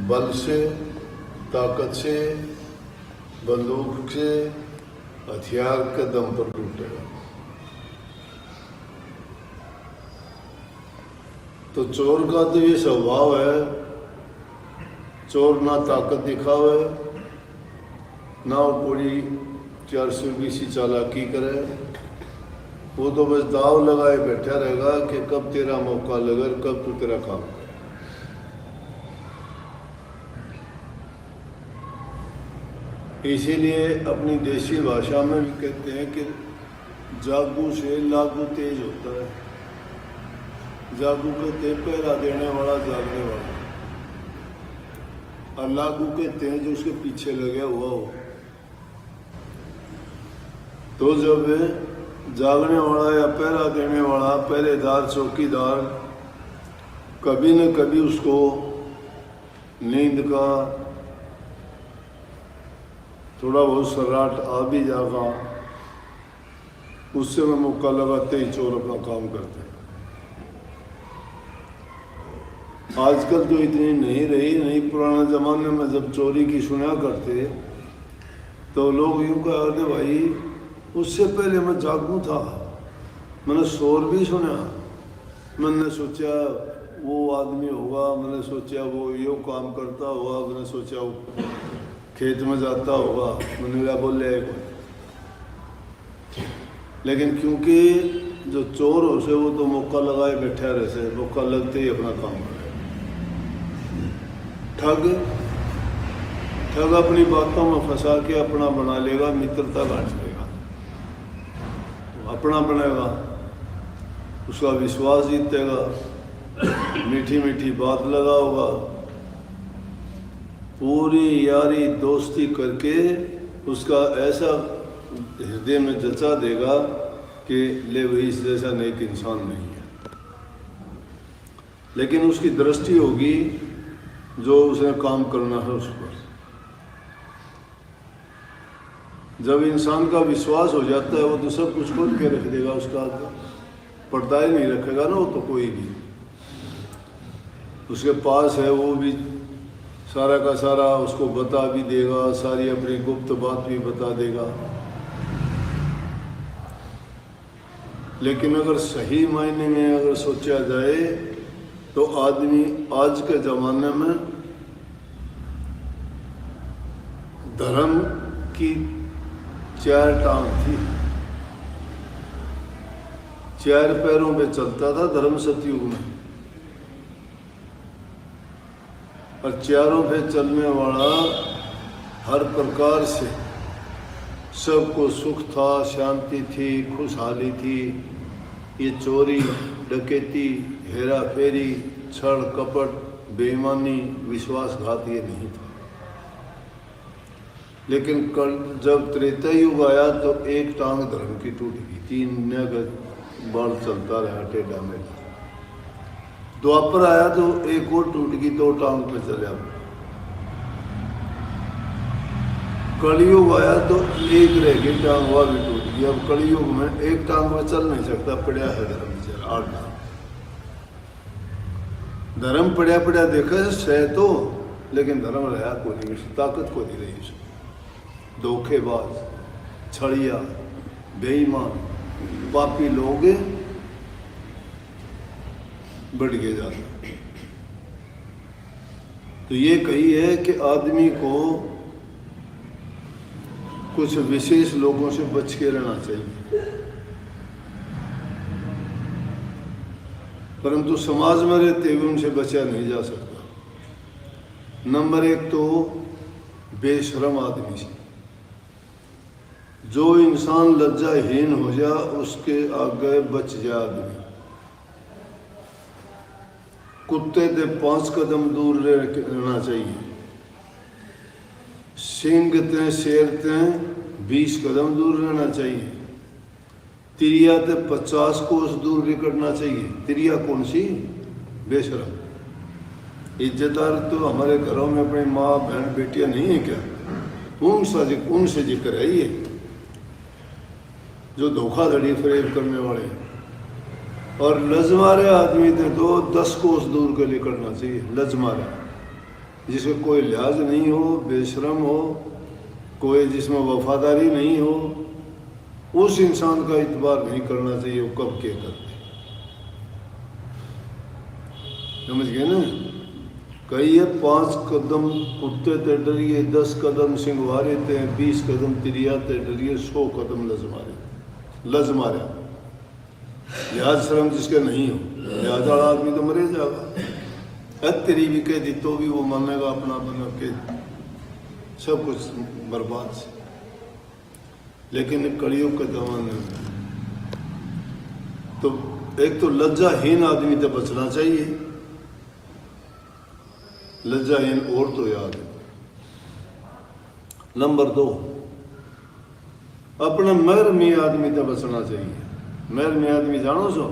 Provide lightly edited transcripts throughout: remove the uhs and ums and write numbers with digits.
बल से, ताकत से, बंदूक से, हथियार के दम पर लूटेगा। तो चोर का तो ये स्वभाव है, चोर ना ताकत दिखावे, ना वो पूरी 420 चालाकी करे, वो तो बस दाव लगाए बैठा रहेगा कि कब तेरा मौका लगे, कब तू तेरा काम करे। इसीलिए अपनी देसी भाषा में भी कहते हैं कि जागू से लागू तेज होता है। जागू कहते हैं पहरा देने वाला, जागने वाला, और लागू कहते हैं जो उसके पीछे लगे हुआ हो। तो जब जागने वाला या पहरा देने वाला, पहरेदार, चौकीदार कभी न कभी उसको नींद का थोड़ा बहुत सर्राट आ भी जाएगा, उससे में मौका लगाते ही चोर अपना काम करते हैं। आजकल तो इतनी नहीं रही, नहीं पुराने ज़माने में जब चोरी की सुना करते तो लोग यूँ कहते भाई उससे पहले मैं जागू था, मैंने शोर भी सुना, मैंने सोचा वो आदमी होगा, मैंने सोचा वो यो काम करता होगा, मैंने सोचा वो खेत में जाता होगा, मैंने क्या बोल लिया कोई। लेकिन क्योंकि जो चोर हो से वो तो मौका लगाए बैठा रहे से, मौका लगते ही अपना काम करे। ठग अपनी बातों में फंसा के अपना बना लेगा, मित्रता गांठ लेगा, तो अपना बनेगा, उसका विश्वास जीतेगा, मीठी मीठी बात लगा होगा, पूरी यारी दोस्ती करके उसका ऐसा हृदय में जचा देगा कि ले वही इस जैसा नेक इंसान नहीं है। लेकिन उसकी दृष्टि होगी जो उसने काम करना है उस पर। जब इंसान का विश्वास हो जाता है वो तो सब कुछ खोल के रख देगा, उसका पर्दा ही नहीं रखेगा ना वो तो कोई भी। उसके पास है वो भी सारा का सारा उसको बता भी देगा, सारी अपनी गुप्त बात भी बता देगा। लेकिन अगर सही मायने में अगर सोचा जाए तो आदमी आज के ज़माने में धर्म की 4 टांग थी, 4 पैरों पे चलता था धर्म सतयुग में, और चारों पे चलने वाला हर प्रकार से सबको सुख था, शांति थी, खुशहाली थी। ये चोरी, डकैती, हेरा फेरी, छल कपट, बेईमानी, विश्वासघात ये नहीं था। लेकिन कल जब त्रेता युग आया तो एक टांग धर्म की टूट गई, 3 बार चलता रहा टेढ़ा मेढ़ा। द्वापर आया तो एक और टूट गई, 2 टांग पे चला। कलयुग आया तो एक रह गई टांग, वह भी टूट गई। अब कलयुग में एक टांग में चल नहीं सकता, पड़ा है धर्म बेचारा 8 टांग। धर्म पड़ा पड़ा देखा सह तो, लेकिन धर्म रहा को नहीं, ताकत को नहीं रही उसमें। धोखेबाज, छड़िया, बेईमान, पापी लोग बढ़ गए जाते। तो ये कही है कि आदमी को कुछ विशेष लोगों से बच के रहना चाहिए, परंतु समाज में रहते हुए उनसे बचा नहीं जा सकता। नंबर 1 तो बेशरम आदमी से। जो इंसान लज्जाहीन हो जा उसके आगे बच जा आदमी। कुत्ते से 5 कदम दूर रहना चाहिए, सिंह ते शेर ते 20 कदम दूर रहना चाहिए, तिरिया ते 50 कोस दूर निकलना चाहिए। तिरिया कौन सी? बेशरम। इज्जतदार तो हमारे घरों में अपनी माँ बहन बेटियां नहीं है क्या? उनसे जिक्र है ये, जो धोखाधड़ी फरेब करने वाले हैं। और लजमारे आदमी थे तो 10 कोस दूर के निकलना चाहिए। लजमारा जिसका कोई लिहाज नहीं हो, बेशरम हो, कोई जिसमें वफादारी नहीं हो, उस इंसान का इतबार नहीं करना चाहिए। वो कब के करते, समझ गए ना? कई है 5 कदम उठते ते डरिए, 10 कदम सिंगवारे थे, 20 कदम तिरिया ते डरिए, 100 कदम लज मारे। लिहाज शर्म जिसके नहीं हो, लिहाज वाला आदमी तो मरे जाएगा। तेरी भी कह दी तो भी वो मानेगा अपना बना के, सब कुछ बर्बाद से। लेकिन कलयुग के जमाने में तो एक तो लज्जाहीन आदमी तो बचना चाहिए, लज्जाहीन और तो याद है। नंबर 2, अपना महरमी आदमी तो बचना चाहिए। महरमी आदमी जानो सो,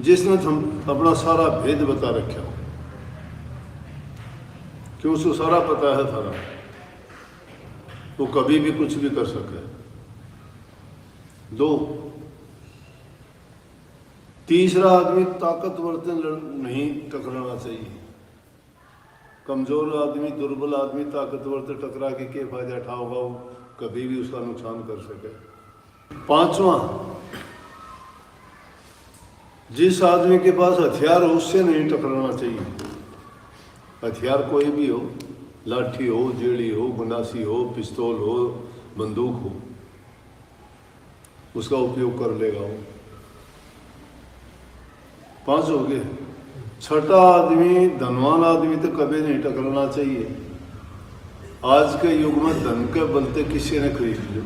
जिसने हम अपना सारा भेद बता रखा हो, कि उसको सारा पता है थारा, वो कभी भी कुछ भी कर सके। 2, तीसरा आदमी ताकतवर से नहीं टकराना चाहिए। कमजोर आदमी, दुर्बल आदमी ताकतवर से टकरा के फायदा उठाओगा, वो कभी भी उसका नुकसान कर सके। 5वां, जिस आदमी के पास हथियार हो उससे नहीं टकराना चाहिए। हथियार कोई भी हो, लाठी हो, जेड़ी हो, गंडासी हो, पिस्तौल हो, बंदूक हो, उसका उपयोग कर लेगा वो। 5 हो गए। 6ठा आदमी, धनवान आदमी तो कभी नहीं टकराना चाहिए। आज के युग में धन के बलते किसी ने खरीद लियो,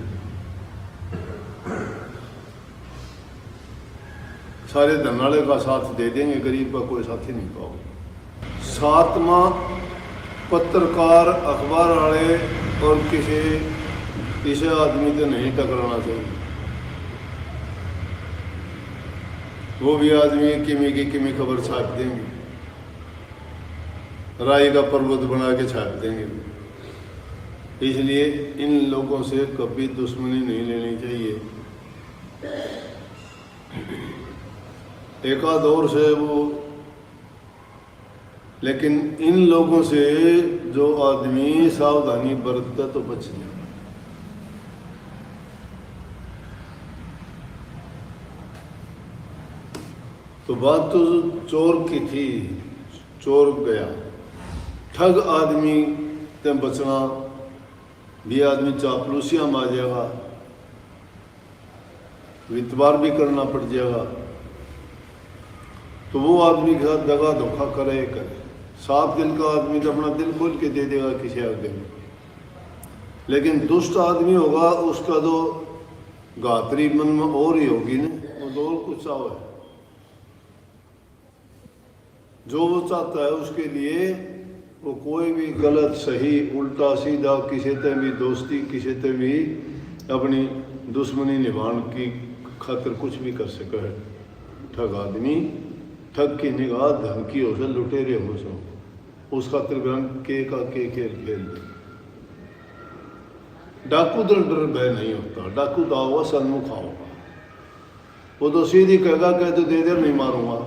सारे धन वाले का साथ दे देंगे, गरीब का कोई साथी नहीं पाओगे। 7वां, पत्रकार, अखबार वाले और किसी आदमी से नहीं टकराना चाहिए। वो भी आदमी किमी खबर छाप देंगे, राय का पर्वत बना के छाप देंगे। इसलिए इन लोगों से कभी दुश्मनी नहीं लेनी चाहिए। एकाध और से वो, लेकिन इन लोगों से जो आदमी सावधानी बरतता तो बच जाए। तो बात तो चोर की थी, चोर गया। ठग आदमी से बचना भी, आदमी चापलूसियां में आ जाएगा, वितवार भी करना पड़ जाएगा। तो वो आदमी के साथ दगा धोखा करे। साफ दिल का आदमी तो अपना दिल खोल के दे देगा किसी आदमी में, लेकिन दुष्ट आदमी होगा उसका तो गात्री मन में और ही होगी ना, वो तो और कुछ चाहो है। जो वो चाहता है उसके लिए वो कोई भी गलत सही उल्टा सीधा, किसी से भी दोस्ती, किसी से भी अपनी दुश्मनी निभाने की खातिर कुछ भी कर सके है। ठग आदमी, ठग की निगाह धन की हो से, लुटेरे हो सो, उस खातिर के खेल खेल दे। डाकू तो डर भय नहीं होता, डाकू तो होगा सन्मुख होगा, वो तो सीधी कहेगा कह तो दे नहीं मारूंगा,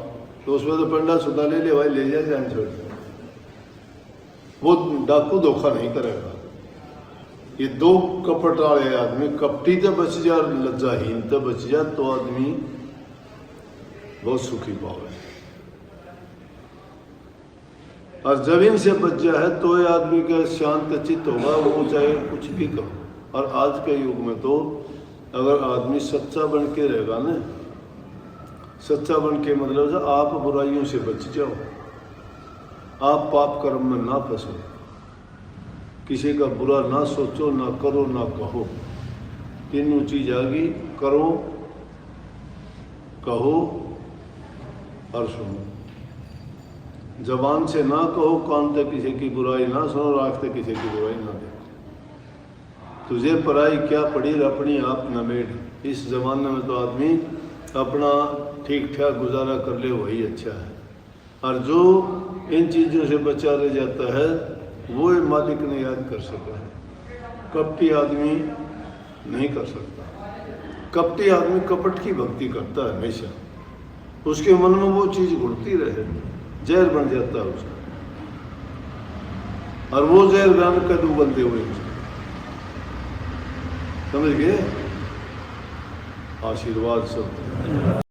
तो उसमें तो पंडा सुधा ले भाई, ले जाए जान छोड़। वो डाकू धोखा नहीं करेगा। ये 2 कपट वाले आदमी, कपटी तो बच जा, लज्जाहीन तो बच जा, तो आदमी बहुत सुखी पावे। और जब इनसे बच जाए है तो ये आदमी का शांत चित्त होगा, वो चाहे कुछ भी करो। और आज के युग में तो अगर आदमी सच्चा बन के रहेगा ना, सच्चा बन के मतलब जो आप बुराइयों से बच जाओ, आप पाप कर्म में ना फंसो, किसी का बुरा ना सोचो, ना करो, ना कहो। तीनों चीज आ गई, करो, कहो और सुनो। जबान से ना कहो, कान से किसी की बुराई ना सुनो, आँख से किसी की बुराई ना देखो। तुझे पराई क्या पड़ी, अपनी आप नमेड़। इस जमाने में तो आदमी अपना ठीक ठाक गुजारा कर ले वही अच्छा है, और जो इन चीज़ों से बचा रह जाता है वो मालिक ने याद कर सका है। कपटी आदमी नहीं कर सकता। कपटी आदमी कपट की भक्ति करता है हमेशा, उसके मन में वो चीज़ घुलती रहे, जहर बन जाता है उसका। और वो जहर ग्रहण कद उगलते हुए, समझ गए? आशीर्वाद सब